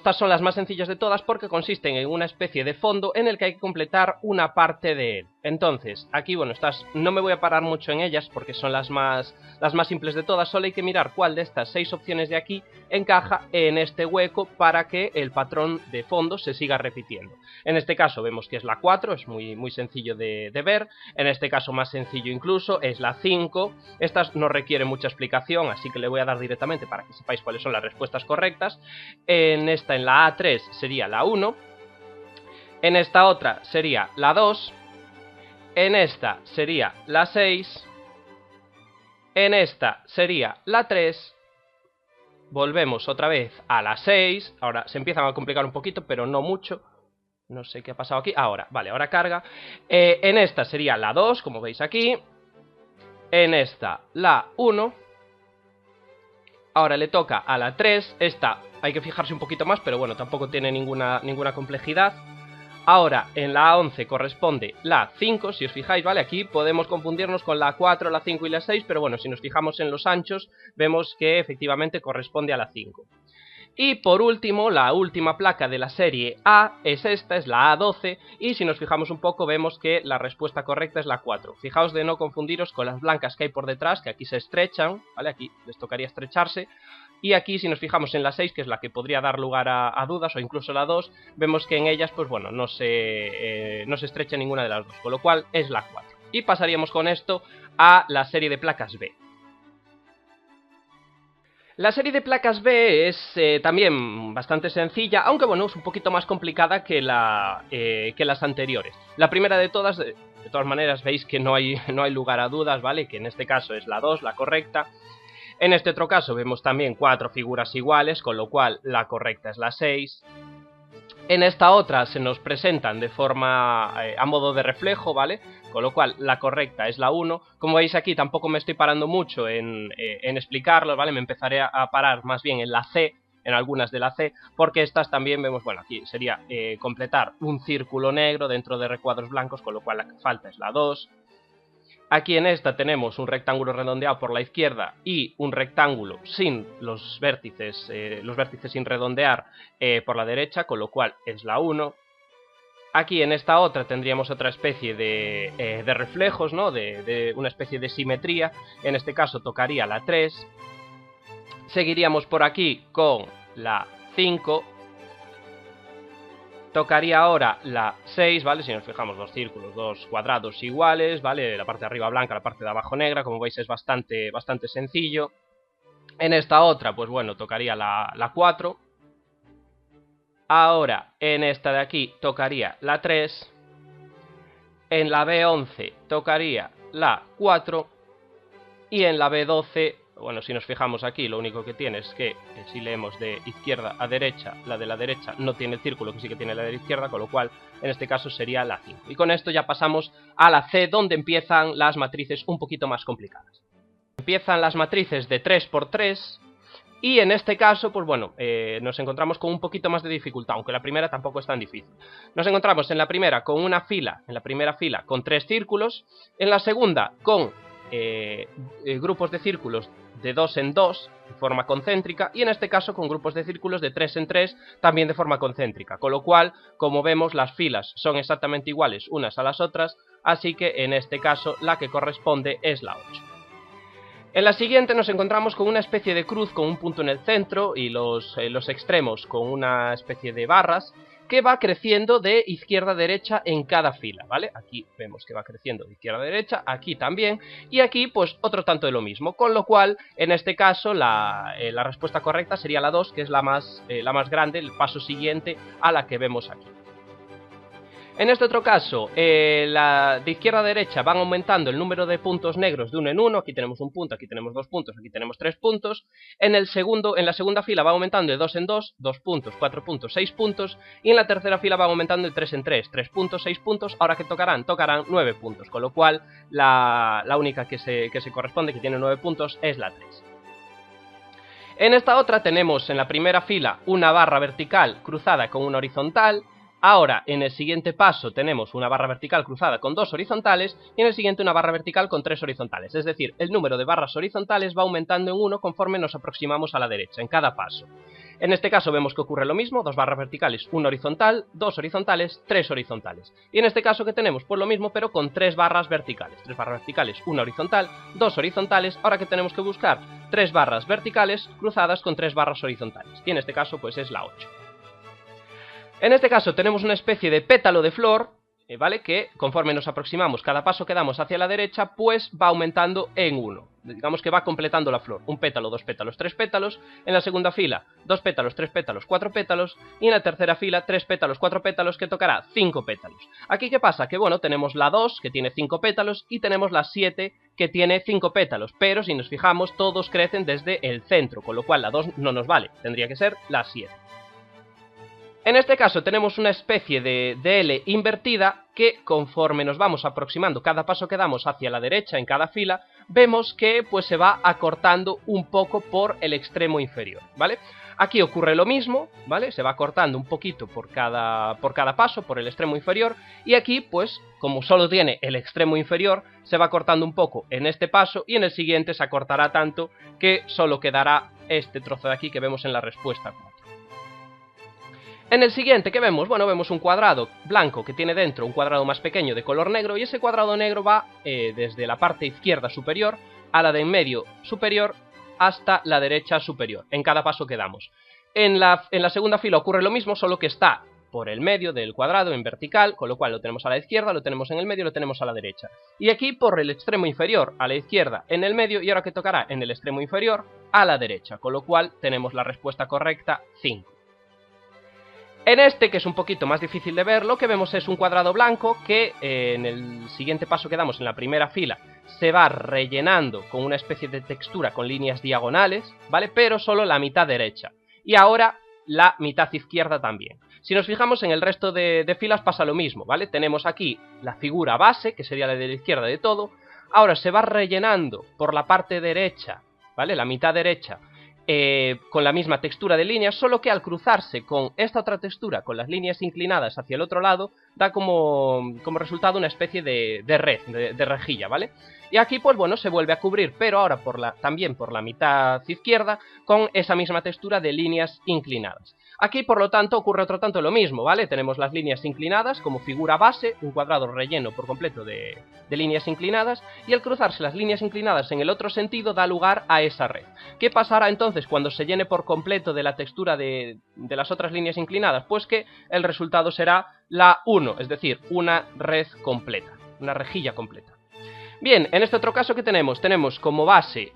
Estas son las más sencillas de todas porque consisten en una especie de fondo en el que hay que completar una parte de él. Entonces, aquí, bueno, no me voy a parar mucho en ellas porque son las más simples de todas, solo hay que mirar cuál de estas 6 opciones de aquí encaja en este hueco para que el patrón de fondo se siga repitiendo. En este caso vemos que es la 4, es muy sencillo de ver. En este caso más sencillo incluso es la 5. Estas no requieren mucha explicación, así que le voy a dar directamente para que sepáis cuáles son las respuestas correctas. En la A3 sería la 1. En esta otra sería la 2. En esta sería la 6. En esta sería la 3. Volvemos otra vez a la 6. Ahora se empiezan a complicar un poquito, pero no mucho. No sé qué ha pasado aquí. Ahora, vale, ahora carga. En esta sería la 2, como veis aquí. En esta la 1. Ahora le toca a la 3. Esta hay que fijarse un poquito más, pero bueno, tampoco tiene ninguna complejidad. Ahora en la 11 corresponde la 5, si os fijáis, ¿vale? Aquí podemos confundirnos con la 4, la 5 y la 6, pero bueno, si nos fijamos en los anchos, vemos que efectivamente corresponde a la 5. Y por último, la última placa de la serie A es esta, es la A12, y si nos fijamos un poco vemos que la respuesta correcta es la 4. Fijaos de no confundiros con las blancas que hay por detrás, que aquí se estrechan, ¿vale? Aquí les tocaría estrecharse. Y aquí si nos fijamos en la 6, que es la que podría dar lugar a dudas, o incluso la 2, vemos que en ellas, pues bueno, no se estrecha ninguna de las dos, con lo cual es la 4. Y pasaríamos con esto a la serie de placas B. La serie de placas B es también bastante sencilla, aunque bueno, es un poquito más complicada que las anteriores. La primera de todas, de todas maneras, veis que no hay lugar a dudas, ¿vale? Que en este caso es la 2, la correcta. En este otro caso vemos también 4 figuras iguales, con lo cual la correcta es la 6. En esta otra se nos presentan de forma a modo de reflejo, ¿vale? Con lo cual la correcta es la 1. Como veis aquí tampoco me estoy parando mucho en explicarlo, ¿vale? Me empezaré a parar más bien en la C, en algunas de la C, porque estas también vemos, bueno, aquí sería completar un círculo negro dentro de recuadros blancos, con lo cual la que falta es la 2. Aquí en esta tenemos un rectángulo redondeado por la izquierda y un rectángulo sin los vértices sin redondear por la derecha, con lo cual es la 1. Aquí en esta otra tendríamos otra especie de reflejos, ¿no? De una especie de simetría. En este caso tocaría la 3. Seguiríamos por aquí con la 5. Tocaría ahora la 6, ¿vale? Si nos fijamos, dos círculos, dos cuadrados iguales, ¿vale? La parte de arriba blanca, la parte de abajo negra, como veis es bastante sencillo. En esta otra, pues bueno, tocaría la 4. Ahora, en esta de aquí, tocaría la 3. En la B11 tocaría la 4. Y en la B12... Bueno, si nos fijamos aquí, lo único que tiene es que si leemos de izquierda a derecha, la de la derecha no tiene el círculo, que sí que tiene la de la izquierda, con lo cual en este caso sería la 5. Y con esto ya pasamos a la C, donde empiezan las matrices un poquito más complicadas. Empiezan las matrices de 3×3 y en este caso, pues bueno, nos encontramos con un poquito más de dificultad, aunque la primera tampoco es tan difícil. Nos encontramos en la primera con una fila, en la primera fila con 3 círculos, en la segunda con grupos de círculos de 2 en 2 de forma concéntrica, y en este caso con grupos de círculos de 3 en 3 también de forma concéntrica, con lo cual, como vemos, las filas son exactamente iguales unas a las otras, así que en este caso la que corresponde es la 8. En la siguiente nos encontramos con una especie de cruz con un punto en el centro y los extremos con una especie de barras, que va creciendo de izquierda a derecha en cada fila, ¿vale? Aquí vemos que va creciendo de izquierda a derecha, aquí también, y aquí pues otro tanto de lo mismo, con lo cual en este caso la respuesta correcta sería la 2, que es la más grande, el paso siguiente a la que vemos aquí. En este otro caso, de izquierda a derecha van aumentando el número de puntos negros de 1 en 1, aquí tenemos un punto, aquí tenemos 2 puntos, aquí tenemos 3 puntos. En la segunda fila va aumentando de 2 en 2, 2 puntos, 4 puntos, 6 puntos, y en la tercera fila va aumentando de 3 en 3, 3 puntos, 6 puntos. Ahora que tocarán 9 puntos, con lo cual la única que se corresponde, que tiene 9 puntos, es la 3. En esta otra tenemos en la primera fila una barra vertical cruzada con una horizontal. Ahora, en el siguiente paso tenemos una barra vertical cruzada con 2 horizontales y en el siguiente una barra vertical con 3 horizontales. Es decir, el número de barras horizontales va aumentando en 1 conforme nos aproximamos a la derecha, en cada paso. En este caso vemos que ocurre lo mismo, 2 barras verticales, 1 horizontal, 2 horizontales, 3 horizontales. Y en este caso que tenemos, pues lo mismo, pero con 3 barras verticales. 3 barras verticales, 1 horizontal, 2 horizontales. Ahora que tenemos que buscar 3 barras verticales cruzadas con 3 barras horizontales. Y en este caso, pues es la 8. En este caso tenemos una especie de pétalo de flor, ¿vale? Que conforme nos aproximamos, cada paso que damos hacia la derecha, pues va aumentando en 1. Digamos que va completando la flor. Un pétalo, 2 pétalos, 3 pétalos. En la segunda fila, 2 pétalos, 3 pétalos, 4 pétalos. Y en la tercera fila, 3 pétalos, 4 pétalos, que tocará 5 pétalos. Aquí, ¿qué pasa? Que bueno, tenemos la 2, que tiene 5 pétalos, y tenemos la 7, que tiene 5 pétalos. Pero si nos fijamos, todos crecen desde el centro, con lo cual la 2 no nos vale. Tendría que ser la 7. En este caso tenemos una especie de L invertida que conforme nos vamos aproximando cada paso que damos hacia la derecha en cada fila, vemos que pues se va acortando un poco por el extremo inferior, ¿vale? Aquí ocurre lo mismo, ¿vale? Se va acortando un poquito por cada paso, por el extremo inferior, y aquí pues como solo tiene el extremo inferior, se va acortando un poco en este paso y en el siguiente se acortará tanto que solo quedará este trozo de aquí que vemos en la respuesta 4. En el siguiente, ¿qué vemos? Bueno, vemos un cuadrado blanco que tiene dentro un cuadrado más pequeño de color negro, y ese cuadrado negro va desde la parte izquierda superior a la de en medio superior hasta la derecha superior, en cada paso que damos. En la segunda fila ocurre lo mismo, solo que está por el medio del cuadrado en vertical, con lo cual lo tenemos a la izquierda, lo tenemos en el medio y lo tenemos a la derecha. Y aquí por el extremo inferior a la izquierda en el medio, y ahora que tocará en el extremo inferior a la derecha, con lo cual tenemos la respuesta correcta 5. En este, que es un poquito más difícil de ver, lo que vemos es un cuadrado blanco que en el siguiente paso que damos en la primera fila se va rellenando con una especie de textura con líneas diagonales, ¿vale? Pero solo la mitad derecha. Y ahora la mitad izquierda también. Si nos fijamos en el resto de filas pasa lo mismo, ¿vale? Tenemos aquí la figura base, que sería la de la izquierda de todo. Ahora se va rellenando por la parte derecha, ¿vale? La mitad derecha. Con la misma textura de líneas, solo que al cruzarse con esta otra textura, con las líneas inclinadas hacia el otro lado, da como resultado una especie de red, de rejilla, ¿vale? Y aquí, pues bueno, se vuelve a cubrir, pero ahora también por la mitad izquierda, con esa misma textura de líneas inclinadas. Aquí, por lo tanto, ocurre otro tanto lo mismo, ¿vale? Tenemos las líneas inclinadas como figura base, un cuadrado relleno por completo de líneas inclinadas, y al cruzarse las líneas inclinadas en el otro sentido da lugar a esa red. ¿Qué pasará entonces cuando se llene por completo de la textura de las otras líneas inclinadas? Pues que el resultado será la 1, es decir, una red completa, una rejilla completa. Bien, en este otro caso, ¿qué tenemos? Tenemos como base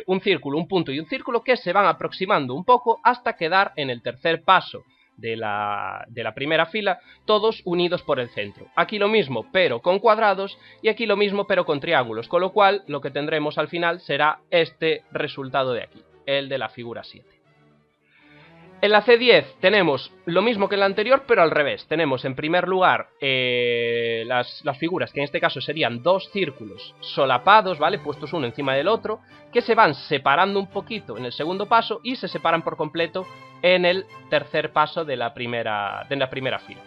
un círculo, un punto y un círculo que se van aproximando un poco hasta quedar en el tercer paso de la primera fila, todos unidos por el centro. Aquí lo mismo, pero con cuadrados, y aquí lo mismo, pero con triángulos, con lo cual lo que tendremos al final será este resultado de aquí, el de la figura 7. En la C10 tenemos lo mismo que en la anterior, pero al revés. Tenemos en primer lugar las figuras, que en este caso serían dos círculos solapados, ¿vale? Puestos uno encima del otro, que se van separando un poquito en el segundo paso y se separan por completo en el tercer paso de la primera fila.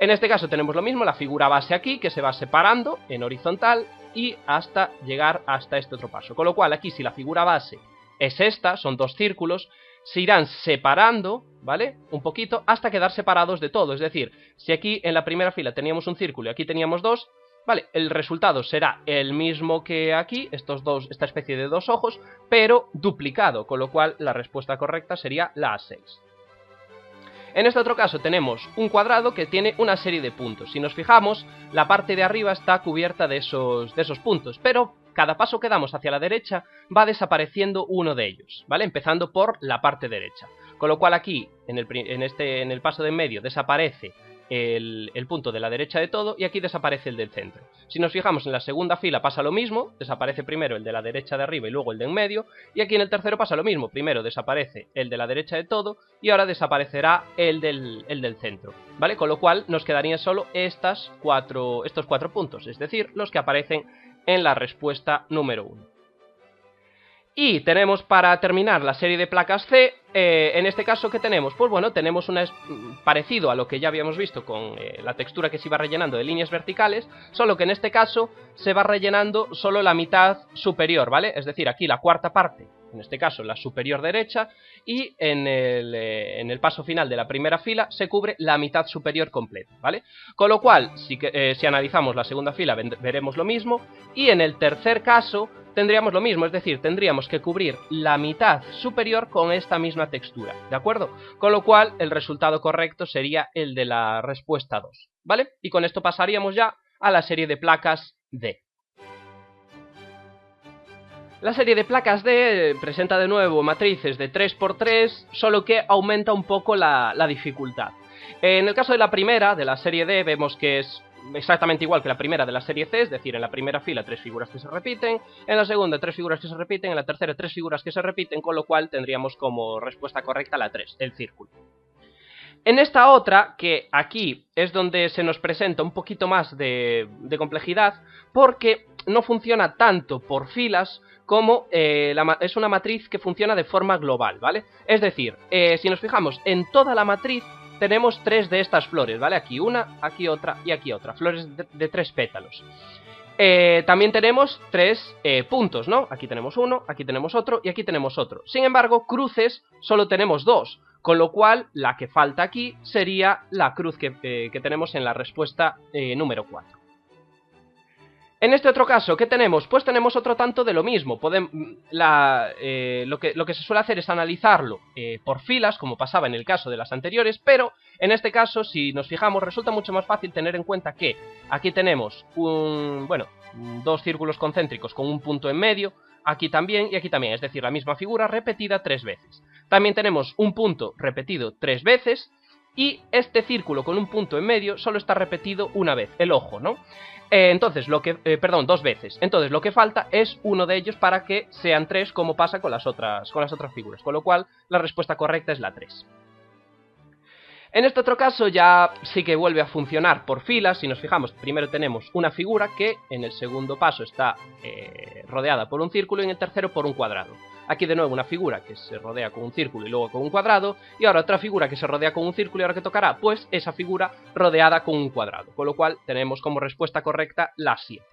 En este caso tenemos lo mismo, la figura base aquí, que se va separando en horizontal y hasta llegar hasta este otro paso. Con lo cual aquí, si la figura base es esta, son dos círculos, se irán separando, ¿vale? Un poquito hasta quedar separados de todo. Es decir, si aquí en la primera fila teníamos un círculo y aquí teníamos dos, ¿vale? El resultado será el mismo que aquí, esta especie de dos ojos, pero duplicado, con lo cual la respuesta correcta sería la A6. En este otro caso tenemos un cuadrado que tiene una serie de puntos. Si nos fijamos, la parte de arriba está cubierta de esos puntos, pero cada paso que damos hacia la derecha va desapareciendo uno de ellos, ¿vale? Empezando por la parte derecha. Con lo cual aquí, en el paso de en medio, desaparece el punto de la derecha de todo y aquí desaparece el del centro. Si nos fijamos en la segunda fila pasa lo mismo, desaparece primero el de la derecha de arriba y luego el de en medio, y aquí en el tercero pasa lo mismo, primero desaparece el de la derecha de todo y ahora desaparecerá el del centro, ¿vale? Con lo cual nos quedarían solo estos cuatro puntos, es decir, los que aparecen en la respuesta número 1. Y tenemos para terminar la serie de placas C, en este caso, ¿qué tenemos? Pues bueno, tenemos parecido a lo que ya habíamos visto con la textura que se iba rellenando de líneas verticales, solo que en este caso se va rellenando solo la mitad superior, ¿vale? Es decir, aquí la cuarta parte, en este caso la superior derecha, y en el paso final de la primera fila se cubre la mitad superior completa, ¿vale? Con lo cual, si analizamos la segunda fila veremos lo mismo, y en el tercer caso tendríamos lo mismo, es decir, tendríamos que cubrir la mitad superior con esta misma textura, ¿de acuerdo? Con lo cual, el resultado correcto sería el de la respuesta 2, ¿vale? Y con esto pasaríamos ya a la serie de placas D. La serie de placas D presenta de nuevo matrices de 3×3, solo que aumenta un poco la dificultad. En el caso de la primera, de la serie D, vemos que es exactamente igual que la primera de la serie C, es decir, en la primera fila 3 figuras que se repiten, en la segunda 3 figuras que se repiten, en la tercera 3 figuras que se repiten, con lo cual tendríamos como respuesta correcta la 3, el círculo. En esta otra, que aquí es donde se nos presenta un poquito más de complejidad, porque no funciona tanto por filas como es una matriz que funciona de forma global, ¿vale? Es decir, si nos fijamos en toda la matriz, tenemos 3 de estas flores, ¿vale? Aquí una, aquí otra y aquí otra, flores de 3 pétalos. También tenemos 3 puntos, ¿no? Aquí tenemos uno, aquí tenemos otro y aquí tenemos otro. Sin embargo, cruces solo tenemos 2, con lo cual la que falta aquí sería la cruz que tenemos en la respuesta número 4. En este otro caso, ¿qué tenemos? Pues tenemos otro tanto de lo mismo. Lo que se suele hacer es analizarlo por filas, como pasaba en el caso de las anteriores, pero en este caso, si nos fijamos, resulta mucho más fácil tener en cuenta que aquí tenemos dos círculos concéntricos con un punto en medio, aquí también y aquí también, es decir, la misma figura repetida 3 veces. También tenemos un punto repetido 3 veces y este círculo con un punto en medio solo está repetido una vez, el ojo, ¿no? Entonces, 2 veces. Entonces, lo que falta es uno de ellos para que sean 3, como pasa con las otras figuras. Con lo cual, la respuesta correcta es la 3. En este otro caso ya sí que vuelve a funcionar por filas. Si nos fijamos, primero tenemos una figura que en el segundo paso está rodeada por un círculo y en el tercero por un cuadrado. Aquí de nuevo una figura que se rodea con un círculo y luego con un cuadrado, y ahora otra figura que se rodea con un círculo y ahora que tocará, pues esa figura rodeada con un cuadrado, con lo cual tenemos como respuesta correcta la 7.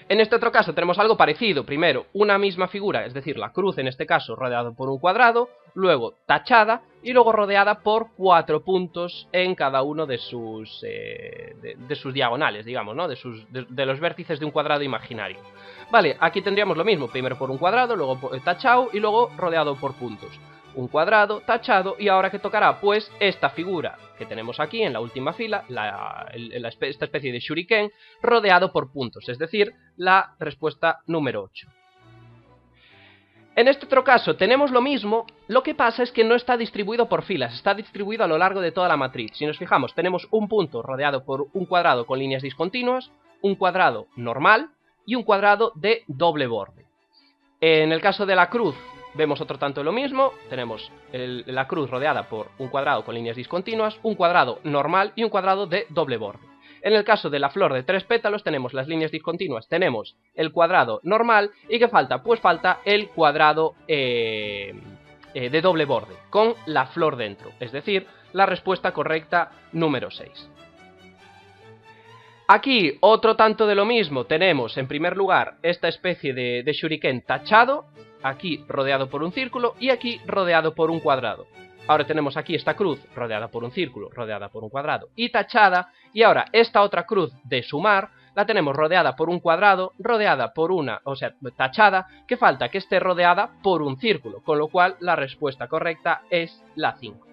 En este otro caso tenemos algo parecido, primero una misma figura, es decir, la cruz en este caso rodeada por un cuadrado, luego tachada y luego rodeada por 4 puntos en cada uno de sus diagonales, digamos, ¿no? de los vértices de un cuadrado imaginario. Vale, aquí tendríamos lo mismo, primero por un cuadrado, luego tachado y luego rodeado por puntos. Un cuadrado, tachado, y ahora que tocará, pues esta figura que tenemos aquí en la última fila, esta especie de shuriken, rodeado por puntos, es decir, la respuesta número 8. En este otro caso tenemos lo mismo, lo que pasa es que no está distribuido por filas, está distribuido a lo largo de toda la matriz. Si nos fijamos, tenemos un punto rodeado por un cuadrado con líneas discontinuas, un cuadrado normal y un cuadrado de doble borde. En el caso de la cruz, vemos otro tanto lo mismo, tenemos la cruz rodeada por un cuadrado con líneas discontinuas, un cuadrado normal y un cuadrado de doble borde. En el caso de la flor de 3 pétalos tenemos las líneas discontinuas, tenemos el cuadrado normal y ¿qué falta? Pues falta el cuadrado de doble borde, con la flor dentro, es decir, la respuesta correcta número 6. Aquí otro tanto de lo mismo, tenemos en primer lugar esta especie de shuriken tachado, aquí rodeado por un círculo y aquí rodeado por un cuadrado. Ahora tenemos aquí esta cruz rodeada por un círculo, rodeada por un cuadrado y tachada, y ahora esta otra cruz de sumar la tenemos rodeada por un cuadrado, rodeada por tachada, que falta que esté rodeada por un círculo, con lo cual la respuesta correcta es la 5.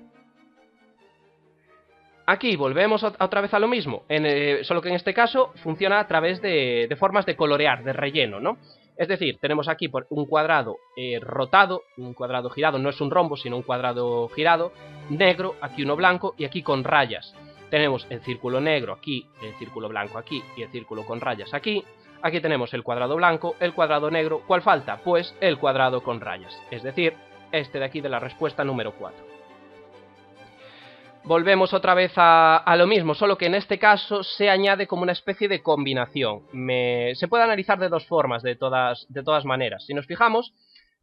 Aquí volvemos otra vez a lo mismo, solo que en este caso funciona a través de formas de colorear, de relleno, ¿no? Es decir, tenemos aquí un cuadrado rotado, un cuadrado girado, no es un rombo, sino un cuadrado girado, negro, aquí uno blanco y aquí con rayas. Tenemos el círculo negro aquí, el círculo blanco aquí y el círculo con rayas aquí. Aquí tenemos el cuadrado blanco, el cuadrado negro. ¿Cuál falta? Pues el cuadrado con rayas, es decir, este de aquí de la respuesta número 4. Volvemos otra vez a lo mismo, solo que en este caso se añade como una especie de combinación. Se puede analizar de dos formas, de todas maneras. Si nos fijamos,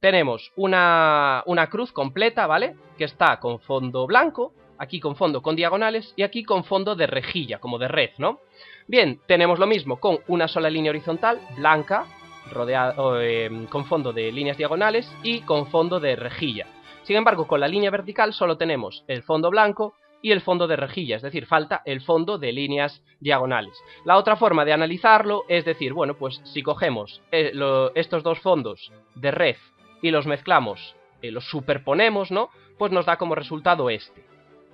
tenemos una cruz completa, ¿vale? Que está con fondo blanco, aquí con fondo con diagonales y aquí con fondo de rejilla, como de red, ¿no? Bien, tenemos lo mismo con una sola línea horizontal, blanca, con fondo de líneas diagonales y con fondo de rejilla. Sin embargo, con la línea vertical solo tenemos el fondo blanco y el fondo de rejilla, es decir, falta el fondo de líneas diagonales. La otra forma de analizarlo es decir, bueno, pues si cogemos estos dos fondos de red y los mezclamos, los superponemos, ¿no? Pues nos da como resultado este,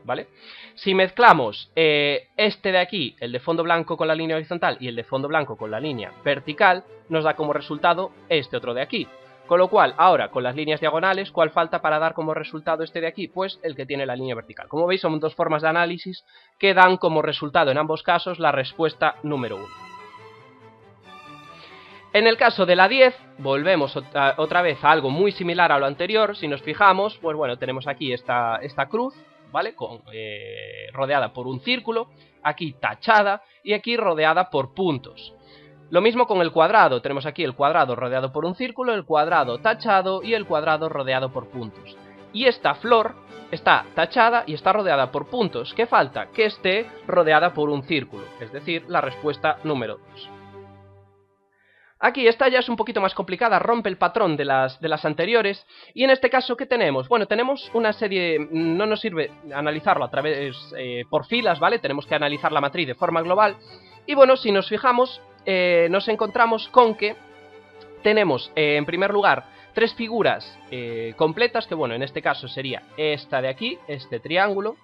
¿vale? Si mezclamos este de aquí, el de fondo blanco con la línea horizontal y el de fondo blanco con la línea vertical, nos da como resultado este otro de aquí. Con lo cual, ahora, con las líneas diagonales, ¿cuál falta para dar como resultado este de aquí? Pues el que tiene la línea vertical. Como veis, son dos formas de análisis que dan como resultado en ambos casos la respuesta número 1. En el caso de la 10, volvemos otra vez a algo muy similar a lo anterior. Si nos fijamos, pues bueno, tenemos aquí esta cruz, ¿vale? Rodeada por un círculo, aquí tachada y aquí rodeada por puntos. Lo mismo con el cuadrado, tenemos aquí el cuadrado rodeado por un círculo, el cuadrado tachado y el cuadrado rodeado por puntos. Y esta flor está tachada y está rodeada por puntos. ¿Qué falta? Que esté rodeada por un círculo, es decir, la respuesta número 2. Aquí esta ya es un poquito más complicada, rompe el patrón de las anteriores. Y en este caso, ¿qué tenemos? Bueno, tenemos una serie, no nos sirve analizarlo a través por filas, ¿vale? Tenemos que analizar la matriz de forma global. Y bueno, si nos fijamos, nos encontramos con que tenemos, en primer lugar, tres figuras completas, que bueno, en este caso sería esta de aquí, este triángulo,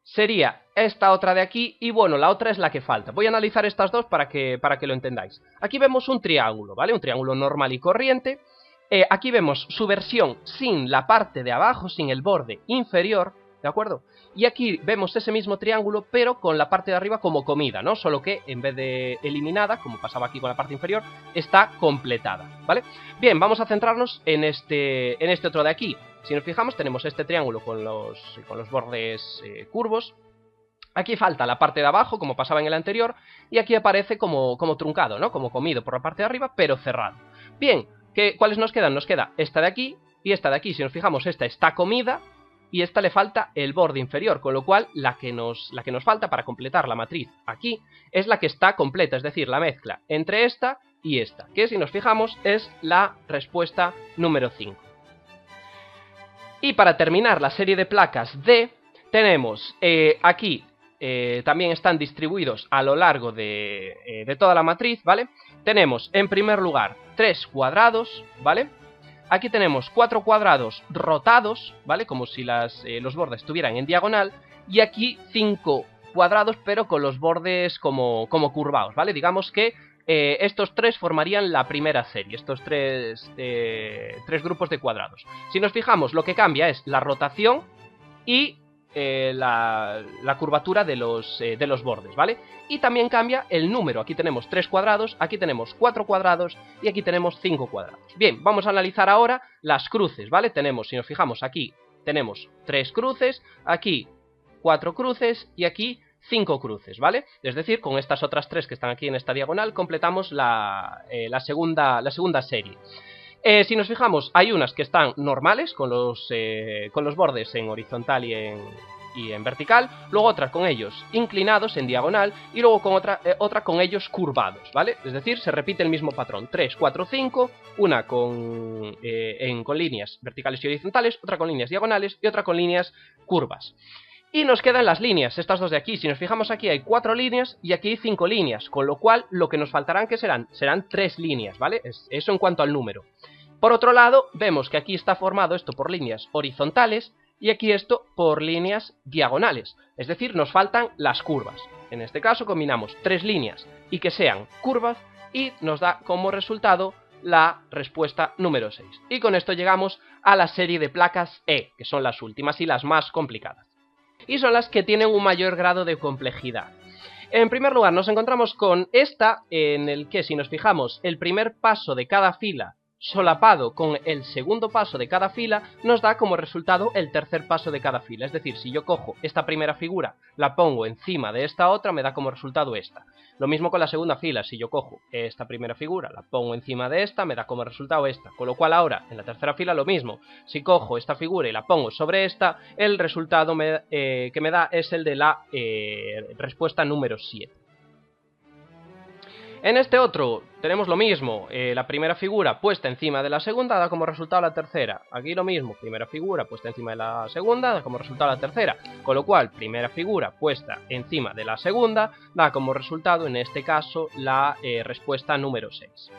sería esta otra de aquí, y bueno, la otra es la que falta. Voy a analizar estas dos para que lo entendáis. Aquí vemos un triángulo, ¿vale? Un triángulo normal y corriente. Aquí vemos su versión sin la parte de abajo, sin el borde inferior, ¿de acuerdo? Y aquí vemos ese mismo triángulo, pero con la parte de arriba como comida, ¿no? Solo que en vez de eliminada, como pasaba aquí con la parte inferior, está completada, ¿vale? Bien, vamos a centrarnos en este otro de aquí. Si nos fijamos, tenemos este triángulo con los bordes curvos. Aquí falta la parte de abajo, como pasaba en el anterior, y aquí aparece como truncado, ¿no? Como comido por la parte de arriba, pero cerrado. Bien, ¿cuáles nos quedan? Nos queda esta de aquí y esta de aquí. Si nos fijamos, esta está comida y esta le falta el borde inferior, con lo cual la que nos falta para completar la matriz aquí es la que está completa, es decir, la mezcla entre esta y esta, que si nos fijamos es la respuesta número 5. Y para terminar la serie de placas D, tenemos aquí, también están distribuidos a lo largo de toda la matriz, ¿vale? Tenemos en primer lugar 3 cuadrados, ¿vale? Aquí tenemos 4 cuadrados rotados, ¿vale? Como si los bordes estuvieran en diagonal. Y aquí 5 cuadrados, pero con los bordes como curvados, ¿vale? Digamos que estos 3 formarían la primera serie, estos tres grupos de cuadrados. Si nos fijamos, lo que cambia es la rotación y la curvatura de los bordes, ¿vale? Y también cambia el número. Aquí tenemos 3 cuadrados, aquí tenemos 4 cuadrados y aquí tenemos 5 cuadrados. Bien, vamos a analizar ahora las cruces, ¿vale? Tenemos, si nos fijamos aquí, tenemos 3 cruces, aquí 4 cruces y aquí 5 cruces, ¿vale? Es decir, con estas otras 3 que están aquí en esta diagonal completamos la segunda serie. Si nos fijamos, hay unas que están normales, con los bordes en horizontal y en vertical, luego otras con ellos inclinados en diagonal, y luego con otra con ellos curvados, ¿vale? Es decir, se repite el mismo patrón, 3, 4, 5, una con líneas verticales y horizontales, otra con líneas diagonales y otra con líneas curvas. Y nos quedan las líneas, estas dos de aquí. Si nos fijamos, aquí hay 4 líneas y aquí hay 5 líneas, con lo cual lo que nos faltarán, ¿qué serán? Serán 3 líneas, ¿vale? Eso en cuanto al número. Por otro lado, vemos que aquí está formado esto por líneas horizontales y aquí esto por líneas diagonales. Es decir, nos faltan las curvas. En este caso combinamos 3 líneas y que sean curvas y nos da como resultado la respuesta número 6. Y con esto llegamos a la serie de placas E, que son las últimas y las más complicadas. Y son las que tienen un mayor grado de complejidad. En primer lugar, nos encontramos con esta, en el que, si nos fijamos, el primer paso de cada fila solapado con el segundo paso de cada fila, nos da como resultado el tercer paso de cada fila. Es decir, si yo cojo esta primera figura, la pongo encima de esta otra, me da como resultado esta. Lo mismo con la segunda fila, si yo cojo esta primera figura, la pongo encima de esta, me da como resultado esta. Con lo cual ahora, en la tercera fila lo mismo. Si cojo esta figura y la pongo sobre esta, el resultado que me da es el de la respuesta número 7. En este otro tenemos lo mismo, la primera figura puesta encima de la segunda da como resultado la tercera. Aquí lo mismo, primera figura puesta encima de la segunda da como resultado la tercera. Con lo cual, primera figura puesta encima de la segunda da como resultado, en este caso, la respuesta número 6.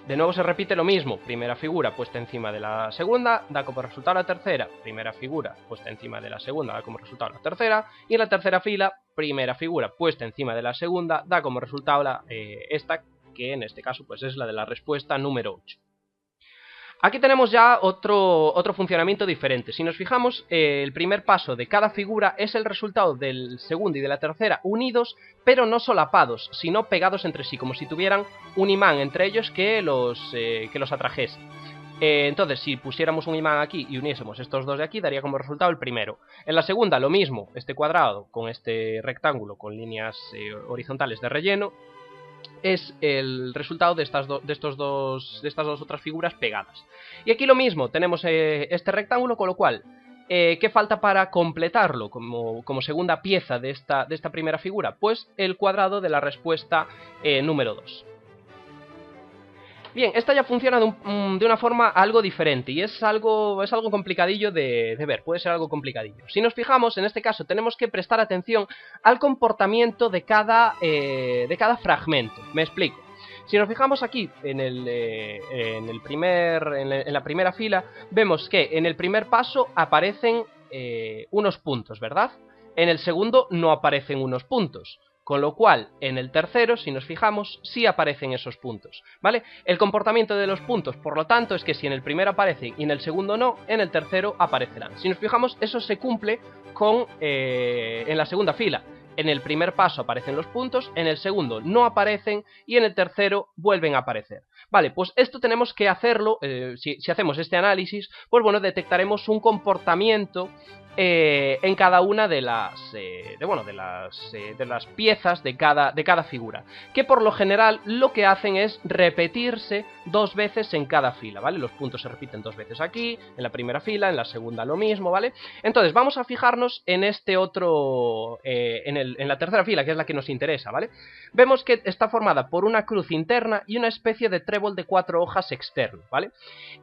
De nuevo se repite lo mismo, primera figura puesta encima de la segunda da como resultado la tercera, primera figura puesta encima de la segunda da como resultado la tercera, y en la tercera fila, primera figura puesta encima de la segunda da como resultado esta, que en este caso pues es la de la respuesta número 8. Aquí tenemos ya otro funcionamiento diferente. Si nos fijamos, el primer paso de cada figura es el resultado del segundo y de la tercera unidos, pero no solapados, sino pegados entre sí, como si tuvieran un imán entre ellos que los atrajese. Entonces, si pusiéramos un imán aquí y uniésemos estos dos de aquí, daría como resultado el primero. En la segunda, lo mismo, este cuadrado con este rectángulo con líneas horizontales de relleno, es el resultado de estas dos otras figuras pegadas. Y aquí lo mismo, tenemos este rectángulo, con lo cual, ¿qué falta para completarlo como segunda pieza de esta primera figura? Pues el cuadrado de la respuesta número 2. Bien, esta ya funciona de una forma algo diferente y es algo complicadillo de ver, puede ser algo complicadillo. Si nos fijamos, en este caso tenemos que prestar atención al comportamiento de cada fragmento. Me explico. Si nos fijamos aquí en la primera fila, vemos que en el primer paso aparecen unos puntos, ¿verdad? En el segundo no aparecen unos puntos. Con lo cual, en el tercero, si nos fijamos, sí aparecen esos puntos, ¿vale? El comportamiento de los puntos, por lo tanto, es que si en el primero aparecen y en el segundo no, en el tercero aparecerán. Si nos fijamos, eso se cumple en la segunda fila. En el primer paso aparecen los puntos, en el segundo no aparecen y en el tercero vuelven a aparecer. Vale, pues esto tenemos que hacerlo, si hacemos este análisis, pues bueno, detectaremos un comportamiento en cada una de las piezas de cada figura, que por lo general lo que hacen es repetirse dos veces en cada fila, ¿vale? Los puntos se repiten dos veces aquí, en la primera fila, en la segunda lo mismo, ¿vale? Entonces vamos a fijarnos en este otro, en la tercera fila, que es la que nos interesa, ¿vale? Vemos que está formada por una cruz interna y una especie de trébol de 4 hojas externo, ¿vale?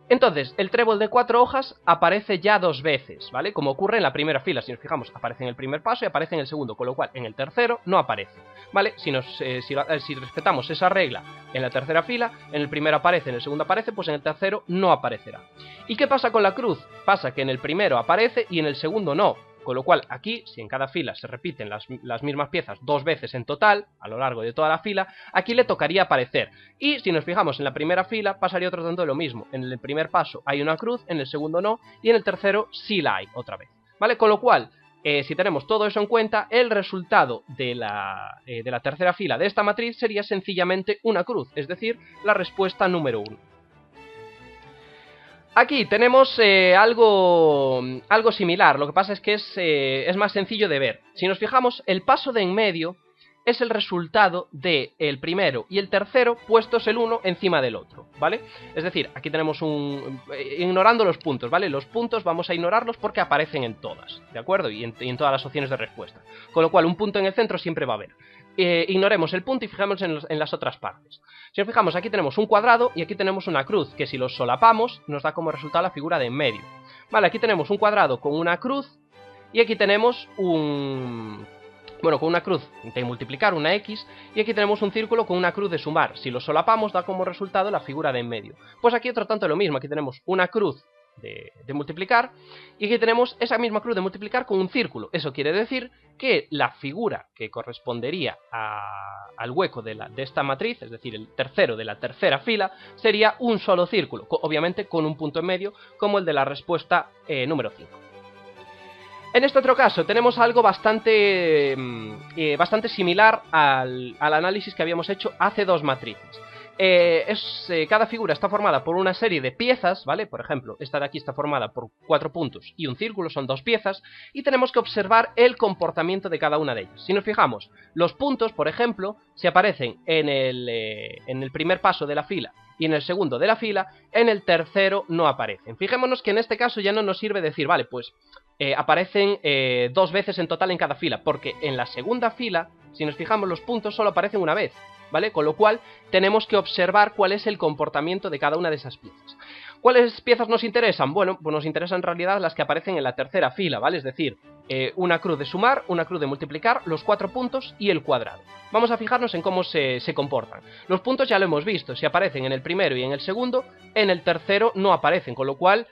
Entonces, el trébol de 4 hojas aparece ya dos veces, ¿vale? Como ocurre en la primera fila, si nos fijamos, aparece en el primer paso y aparece en el segundo, con lo cual en el tercero no aparece, ¿vale? Si respetamos esa regla en la tercera fila, en el primero aparece, en el segundo aparece, pues en el tercero no aparecerá. ¿Y qué pasa con la cruz? Pasa que en el primero aparece y en el segundo no. Con lo cual aquí, si en cada fila se repiten las mismas piezas dos veces en total, a lo largo de toda la fila, aquí le tocaría aparecer. Y si nos fijamos en la primera fila, pasaría otro tanto de lo mismo. En el primer paso hay una cruz, en el segundo no, y en el tercero sí la hay otra vez, ¿vale? Con lo cual, si tenemos todo eso en cuenta, el resultado de la tercera fila de esta matriz sería sencillamente una cruz, es decir, la respuesta número 1. Aquí tenemos algo similar, lo que pasa es que es más sencillo de ver. Si nos fijamos, el paso de en medio es el resultado del primero y el tercero puestos el uno encima del otro, ¿vale? Es decir, aquí tenemos ignorando los puntos, ¿vale? Los puntos vamos a ignorarlos porque aparecen en todas, ¿de acuerdo? Y en todas las opciones de respuesta. Con lo cual, un punto en el centro siempre va a haber. Ignoremos el punto y fijemos en las otras partes. Si nos fijamos, aquí tenemos un cuadrado y aquí tenemos una cruz, que si los solapamos nos da como resultado la figura de en medio. Vale, aquí tenemos un cuadrado con una cruz y aquí tenemos con una cruz de multiplicar, una X, y aquí tenemos un círculo con una cruz de sumar. Si los solapamos da como resultado la figura de en medio. Pues aquí otro tanto lo mismo, aquí tenemos una cruz de multiplicar y aquí tenemos esa misma cruz de multiplicar con un círculo. Eso quiere decir que la figura que correspondería al hueco de esta matriz, es decir, el tercero de la tercera fila, sería un solo círculo, obviamente con un punto en medio como el de la respuesta número 5. En este otro caso tenemos algo bastante similar al análisis que habíamos hecho hace dos matrices. Cada figura está formada por una serie de piezas, ¿vale? Por ejemplo, esta de aquí está formada por 4 puntos y un círculo, son 2 piezas, y tenemos que observar el comportamiento de cada una de ellas. Si nos fijamos, los puntos, por ejemplo, si aparecen en el primer paso de la fila y en el segundo de la fila, en el tercero no aparecen. Fijémonos que en este caso ya no nos sirve decir, vale, pues aparecen 2 veces en total en cada fila, porque en la segunda fila, si nos fijamos, los puntos solo aparecen una vez, ¿vale? Con lo cual tenemos que observar cuál es el comportamiento de cada una de esas piezas. ¿Cuáles piezas nos interesan? Bueno, pues nos interesan en realidad las que aparecen en la tercera fila, ¿vale? Es decir, una cruz de sumar, una cruz de multiplicar, los 4 puntos y el cuadrado. Vamos a fijarnos en cómo se comportan. Los puntos ya lo hemos visto, si aparecen en el primero y en el segundo, en el tercero no aparecen, con lo cual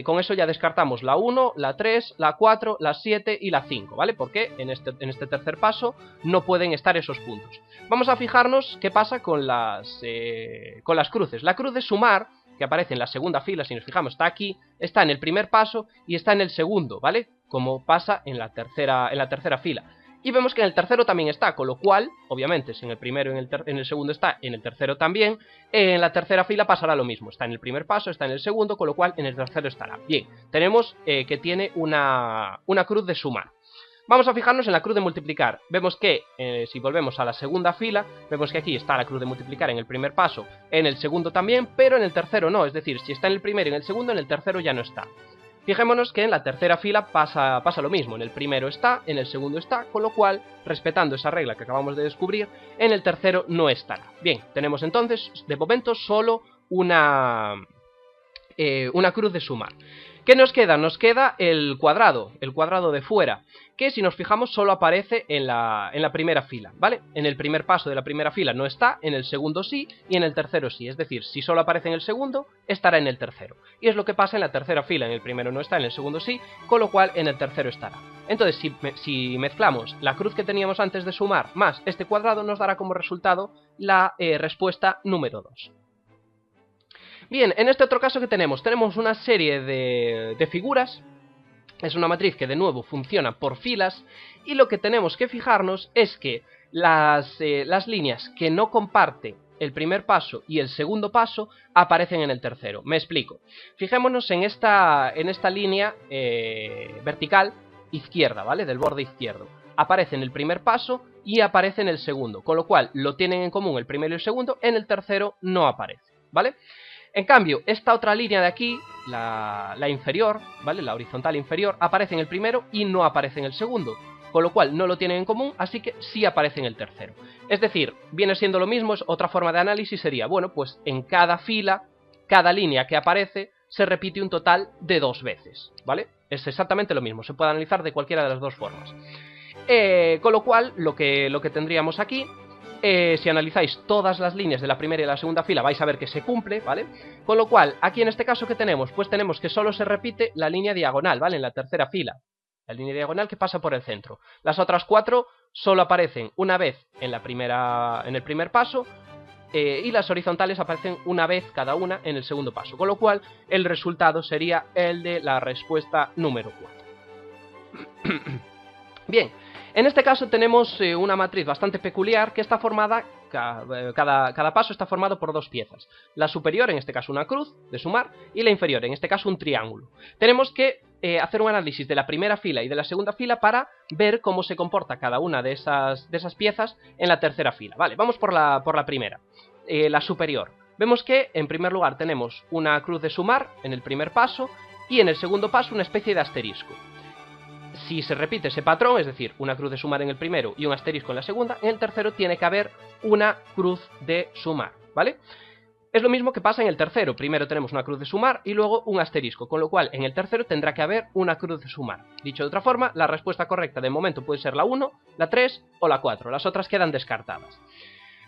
con eso ya descartamos la 1, la 3, la 4, la 7 y la 5, ¿vale? Porque en este tercer paso no pueden estar esos puntos. Vamos a fijarnos qué pasa con las cruces. La cruz de sumar, que aparece en la segunda fila, si nos fijamos, está aquí, está en el primer paso y está en el segundo, ¿vale? Como pasa en la tercera fila. Y vemos que en el tercero también está, con lo cual, obviamente, si en el primero y en el segundo está, en el tercero también, en la tercera fila pasará lo mismo. Está en el primer paso, está en el segundo, con lo cual en el tercero estará. Bien, tenemos que tiene una cruz de sumar. Vamos a fijarnos en la cruz de multiplicar. Vemos que, si volvemos a la segunda fila, vemos que aquí está la cruz de multiplicar en el primer paso, en el segundo también, pero en el tercero no. Es decir, si está en el primero y en el segundo, en el tercero ya no está. Fijémonos que en la tercera fila pasa lo mismo. En el primero está, en el segundo está, con lo cual, respetando esa regla que acabamos de descubrir, en el tercero no estará. Bien, tenemos entonces, de momento, solo una cruz de sumar. ¿Qué nos queda? Nos queda el cuadrado de fuera, que si nos fijamos solo aparece en la primera fila, ¿vale? En el primer paso de la primera fila no está, en el segundo sí y en el tercero sí. Es decir, si solo aparece en el segundo, estará en el tercero. Y es lo que pasa en la tercera fila, en el primero no está, en el segundo sí, con lo cual en el tercero estará. Entonces, si mezclamos la cruz que teníamos antes de sumar más este cuadrado, nos dará como resultado la respuesta número 2. Bien, en este otro caso que tenemos una serie de figuras. Es una matriz que de nuevo funciona por filas y lo que tenemos que fijarnos es que las líneas que no comparten el primer paso y el segundo paso aparecen en el tercero. Me explico. Fijémonos en esta línea vertical izquierda, ¿vale? Del borde izquierdo. Aparece en el primer paso y aparece en el segundo, con lo cual lo tienen en común el primero y el segundo, en el tercero no aparece, ¿vale? En cambio, esta otra línea de aquí, la inferior, ¿vale? La horizontal inferior, aparece en el primero y no aparece en el segundo, con lo cual no lo tienen en común, así que sí aparece en el tercero. Es decir, viene siendo lo mismo, es otra forma de análisis sería, bueno, pues en cada fila, cada línea que aparece, se repite un total de 2 veces, ¿vale? Es exactamente lo mismo, se puede analizar de cualquiera de las dos formas. Con lo cual, lo que tendríamos aquí, si analizáis todas las líneas de la primera y la segunda fila, vais a ver que se cumple, ¿vale? Con lo cual, aquí en este caso, ¿qué tenemos? Pues tenemos que solo se repite la línea diagonal, ¿vale? En la tercera fila, la línea diagonal que pasa por el centro. Las otras 4 solo aparecen una vez en el primer paso, y las horizontales aparecen una vez cada una en el segundo paso, con lo cual el resultado sería el de la respuesta número 4. Bien, en este caso tenemos una matriz bastante peculiar que está formada, cada paso está formado por 2 piezas. La superior, en este caso una cruz de sumar, y la inferior, en este caso un triángulo. Tenemos que hacer un análisis de la primera fila y de la segunda fila para ver cómo se comporta cada una de esas piezas en la tercera fila. Vale, vamos por la primera, la superior. Vemos que en primer lugar tenemos una cruz de sumar en el primer paso y en el segundo paso una especie de asterisco. Si se repite ese patrón, es decir, una cruz de sumar en el primero y un asterisco en la segunda, en el tercero tiene que haber una cruz de sumar, ¿vale? Es lo mismo que pasa en el tercero. Primero tenemos una cruz de sumar y luego un asterisco, con lo cual en el tercero tendrá que haber una cruz de sumar. Dicho de otra forma, la respuesta correcta de momento puede ser la 1, la 3 o la 4. Las otras quedan descartadas.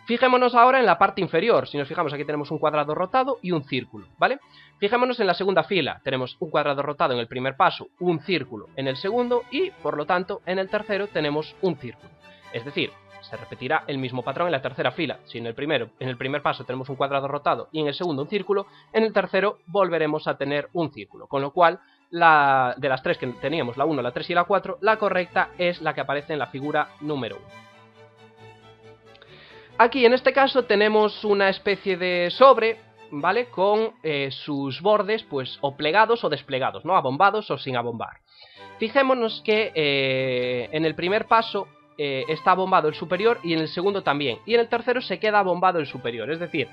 Fijémonos ahora en la parte inferior. Si nos fijamos, aquí tenemos un cuadrado rotado y un círculo, ¿vale? Fijémonos en la segunda fila. Tenemos un cuadrado rotado en el primer paso, un círculo en el segundo y, por lo tanto, en el tercero tenemos un círculo. Es decir, se repetirá el mismo patrón en la tercera fila. Si en el primer paso tenemos un cuadrado rotado y en el segundo un círculo, en el tercero volveremos a tener un círculo. Con lo cual, de las 3 que teníamos, la 1, la 3 y la 4, la correcta es la que aparece en la figura número 1. Aquí en este caso tenemos una especie de sobre, ¿vale? Con sus bordes pues o plegados o desplegados, ¿no? Abombados o sin abombar. Fijémonos que en el primer paso está abombado el superior y en el segundo también. Y en el tercero se queda abombado el superior, es decir,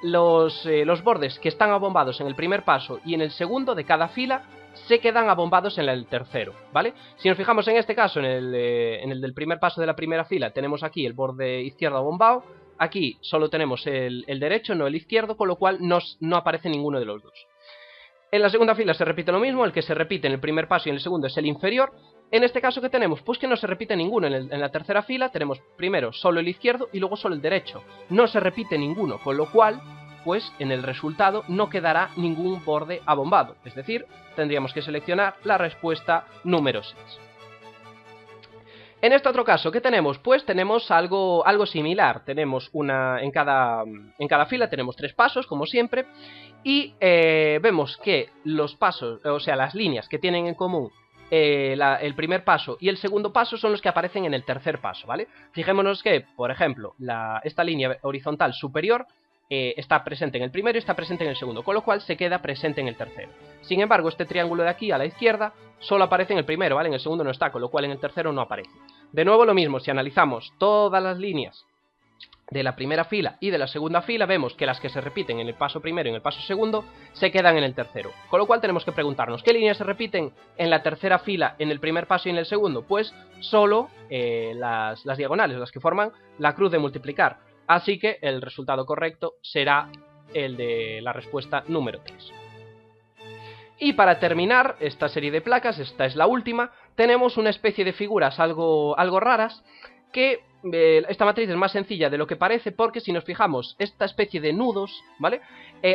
los bordes que están abombados en el primer paso y en el segundo de cada fila se quedan abombados en el tercero, ¿vale? Si nos fijamos en este caso, en el del primer paso de la primera fila, tenemos aquí el borde izquierdo abombado, aquí solo tenemos el derecho, no el izquierdo, con lo cual no aparece ninguno de los dos. En la segunda fila se repite lo mismo, el que se repite en el primer paso y en el segundo es el inferior. En este caso, ¿qué tenemos? Pues que no se repite ninguno. En la tercera fila tenemos primero solo el izquierdo y luego solo el derecho. No se repite ninguno, con lo cual, pues en el resultado no quedará ningún borde abombado. Es decir, tendríamos que seleccionar la respuesta número 6. En este otro caso, ¿qué tenemos? Pues tenemos algo similar. Tenemos en cada fila tenemos 3 pasos, como siempre, y vemos que los pasos, o sea, las líneas que tienen en común el primer paso y el segundo paso son los que aparecen en el tercer paso, ¿vale? Fijémonos que, por ejemplo, esta línea horizontal superior está presente en el primero y está presente en el segundo, con lo cual se queda presente en el tercero. Sin embargo, este triángulo de aquí a la izquierda solo aparece en el primero, ¿vale? En el segundo no está, con lo cual en el tercero no aparece. De nuevo lo mismo, si analizamos todas las líneas de la primera fila y de la segunda fila, vemos que las que se repiten en el paso primero y en el paso segundo se quedan en el tercero. Con lo cual tenemos que preguntarnos, ¿qué líneas se repiten en la tercera fila, en el primer paso y en el segundo? Pues solo las diagonales, las que forman la cruz de multiplicar. Así que el resultado correcto será el de la respuesta número 3. Y para terminar esta serie de placas, esta es la última, tenemos una especie de figuras algo raras que esta matriz es más sencilla de lo que parece, porque si nos fijamos, esta especie de nudos, ¿vale?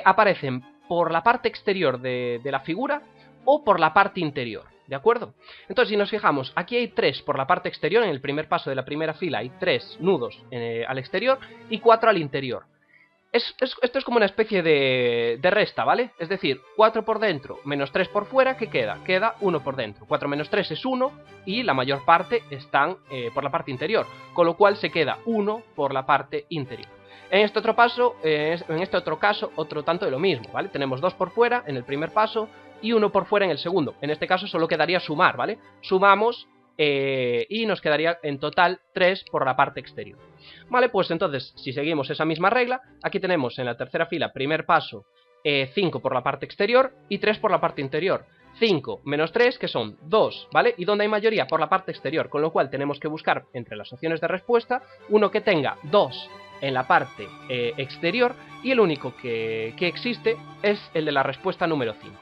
Aparecen por la parte exterior de la figura o por la parte interior, ¿de acuerdo? Entonces, si nos fijamos, aquí hay 3 por la parte exterior, en el primer paso de la primera fila hay 3 nudos al exterior y 4 al interior. Esto es como una especie de resta, ¿vale? Es decir, 4 por dentro menos 3 por fuera, ¿qué queda? Queda 1 por dentro. 4 menos 3 es 1 y la mayor parte están por la parte interior, con lo cual se queda 1 por la parte interior. En este otro caso, otro tanto de lo mismo, ¿vale? Tenemos 2 por fuera en el primer paso y 1 por fuera en el segundo. En este caso solo quedaría sumar, ¿vale? Sumamos y nos quedaría en total 3 por la parte exterior. Vale, pues entonces, si seguimos esa misma regla, aquí tenemos en la tercera fila, primer paso, 5 por la parte exterior y 3 por la parte interior. 5 menos 3, que son 2, ¿vale? ¿Y dónde hay mayoría? Por la parte exterior, con lo cual tenemos que buscar entre las opciones de respuesta uno que tenga 2 en la parte exterior, y el único que existe es el de la respuesta número 5.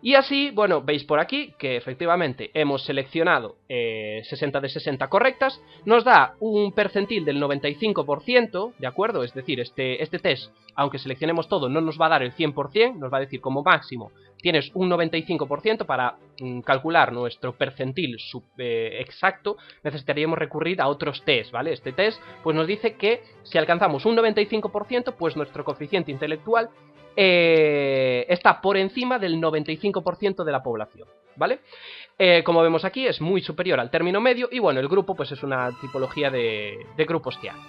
Y así, bueno, veis por aquí que efectivamente hemos seleccionado 60 de 60 correctas, nos da un percentil del 95%, ¿de acuerdo? Es decir, este test, aunque seleccionemos todo, no nos va a dar el 100%, nos va a decir como máximo tienes un 95% para calcular nuestro percentil exacto, necesitaríamos recurrir a otros test, ¿vale? Este test pues nos dice que si alcanzamos un 95%, pues nuestro coeficiente intelectual está por encima del 95% de la población, ¿vale? Como vemos aquí es muy superior al término medio y bueno, el grupo pues es una tipología de grupos que hay.